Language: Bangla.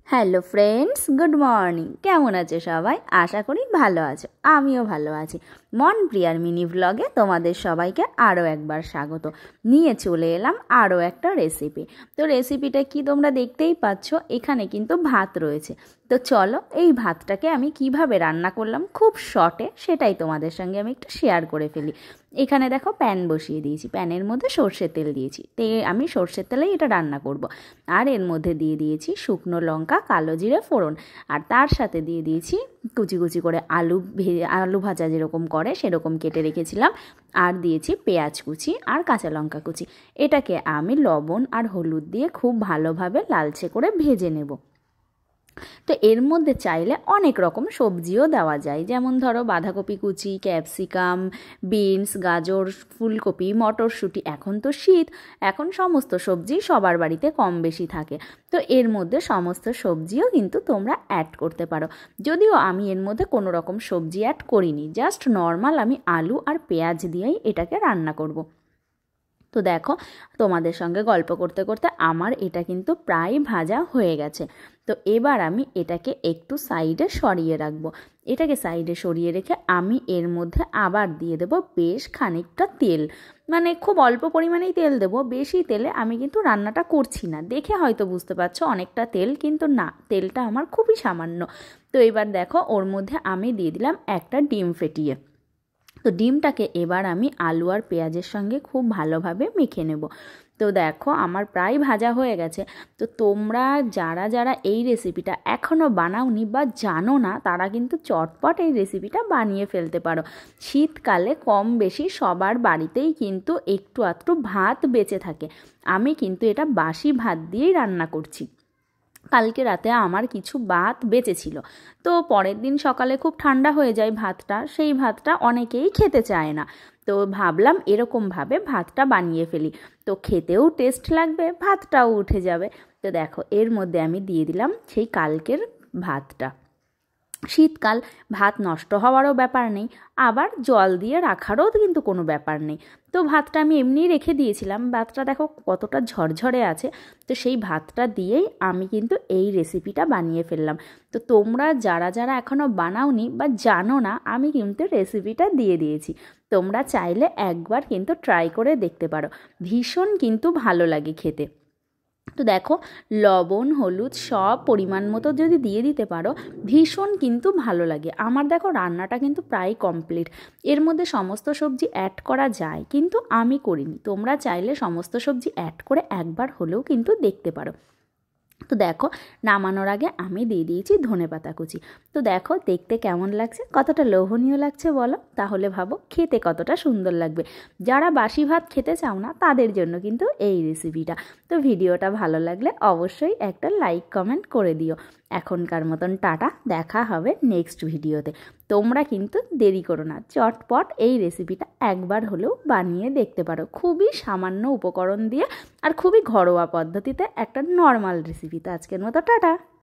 Hello friends, good morning. কেমন আছো সবাই? আশা করি ভালো আছো, আমিও ভালো আছি। মন প্রিয়ার মিনি ভ্লগে তোমাদের সবাইকে আরও একবার স্বাগত। নিয়ে চলে এলাম আরও একটা রেসিপি। তো রেসিপিটা কি তোমরা দেখতেই পাচ্ছ, এখানে কিন্তু ভাত রয়েছে। তো চলো এই ভাতটাকে আমি কিভাবে রান্না করলাম খুব শর্টে, সেটাই তোমাদের সঙ্গে আমি একটু শেয়ার করে ফেলি। এখানে দেখো প্যান বসিয়ে দিয়েছি, প্যানের মধ্যে সর্ষের তেল দিয়েছি, আমি সর্ষের তেলেই এটা রান্না করব। আর এর মধ্যে দিয়ে দিয়েছি শুকনো লঙ্কা, কালো জিরে ফোড়ন, আর তার সাথে দিয়ে দিয়েছি কুচি কুচি করে আলু ভাজা যেরকম করে সেরকম কেটে রেখেছিলাম, আর দিয়েছি পেঁয়াজ কুচি আর কাঁচা লঙ্কা কুচি। এটাকে আমি লবণ আর হলুদ দিয়ে খুব ভালোভাবে লালচে করে ভেজে নেব। তো এর মধ্যে চাইলে অনেক রকম সবজিও দেওয়া যায়, যেমন ধরো বাঁধাকপি কুচি, ক্যাপসিকাম, বিনস, গাজর, ফুলকপি, মটরশুঁটি। এখন তো শীত, এখন সমস্ত সবজি সবার বাড়িতে কম বেশি থাকে। তো এর মধ্যে সমস্ত সবজিও কিন্তু তোমরা অ্যাড করতে পারো। যদিও আমি এর মধ্যে কোনো রকম সবজি অ্যাড করিনি, জাস্ট নর্মাল আমি আলু আর পেঁয়াজ দিয়েই এটাকে রান্না করব। তো দেখো, তোমাদের সঙ্গে গল্প করতে করতে আমার এটা কিন্তু প্রায় ভাজা হয়ে গেছে। তো এবার আমি এটাকে একটু সাইডে সরিয়ে রাখবো। এটাকে সাইডে সরিয়ে রেখে আমি এর মধ্যে আবার দিয়ে দেবো বেশ খানিকটা তেল, মানে খুব অল্প পরিমাণেই তেল দেবো, বেশি তেলে আমি কিন্তু রান্নাটা করছি না। দেখে হয়তো বুঝতে পারছো অনেকটা তেল, কিন্তু না, তেলটা আমার খুবই সামান্য। তো এবার দেখো ওর মধ্যে আমি দিয়ে দিলাম একটা ডিম ফেটিয়ে। তো ডিমটাকে এবার আমি আলু আর পেঁয়াজের সঙ্গে খুব ভালোভাবে মেখে নেব। তো দেখো আমার প্রায় ভাজা হয়ে গেছে। তো তোমরা যারা যারা এই রেসিপিটা এখনও বানাওনি বা জানো না, তারা কিন্তু চটপট এই রেসিপিটা বানিয়ে ফেলতে পারো। শীতকালে কম বেশি সবার বাড়িতেই কিন্তু একটু আধটু ভাত বেঁচে থাকে। আমি কিন্তু এটা বাসি ভাত দিয়েই রান্না করছি। কালকে রাতে আমার কিছু ভাত বেঁচেছিল, তো পরের দিন সকালে খুব ঠান্ডা হয়ে যায় ভাতটা, সেই ভাতটা অনেকেই খেতে চায় না। তো ভাবলাম এরকমভাবে ভাতটা বানিয়ে ফেলি, তো খেতেও টেস্ট লাগবে, ভাতটাও উঠে যাবে। তো দেখো এর মধ্যে আমি দিয়ে দিলাম সেই কালকের ভাতটা। শীতকাল, ভাত নষ্ট হওয়ারও ব্যাপার নেই, আবার জল দিয়ে রাখারও কিন্তু কোনো ব্যাপার নেই। তো ভাতটা আমি এমনিই রেখে দিয়েছিলাম, ভাতটা দেখো কতটা ঝরঝরে আছে। তো সেই ভাতটা দিয়েই আমি কিন্তু এই রেসিপিটা বানিয়ে ফেললাম। তো তোমরা যারা যারা এখনও বানাওনি বা জানো না, আমি কিন্তু রেসিপিটা দিয়ে দিয়েছি। তোমরা চাইলে একবার কিন্তু ট্রাই করে দেখতে পারো, ভীষণ কিন্তু ভালো লাগে খেতে। তো দেখো লবণ হলুদ সব পরিমাণ মতো যদি দিয়ে দিতে পারো, ভীষণ কিন্তু ভালো লাগে। আমার দেখো রান্নাটা কিন্তু প্রায় কমপ্লিট। এর মধ্যে সমস্ত সবজি অ্যাড করা যায়, কিন্তু আমি করিনি। তোমরা চাইলে সমস্ত সবজি অ্যাড করে একবার হলেও কিন্তু দেখতে পারো। তো দেখো নামানোর আগে আমি দিয়ে দিয়েছি ধনেপাতা কুচি। তো দেখো দেখতে কেমন লাগছে, কতটা লোভনীয় লাগছে বলো? তাহলে ভাবো খেতে কতটা সুন্দর লাগবে। যারা বাসি ভাত খেতে চাও না, তাদের জন্য কিন্তু এই রেসিপিটা। তো ভিডিওটা ভালো লাগলে অবশ্যই একটা লাইক কমেন্ট করে দিও। এখনকার মতন টাটা, দেখা হবে নেক্সট ভিডিওতে। তোমরা কিন্তু দেরি করো না, চটপট এই রেসিপিটা একবার হলেও বানিয়ে দেখতে পারো। খুবই সামান্য উপকরণ দিয়ে আর খুবই ঘরোয়া পদ্ধতিতে একটা নর্মাল রেসিপি। তো আজকের মতো টাটা।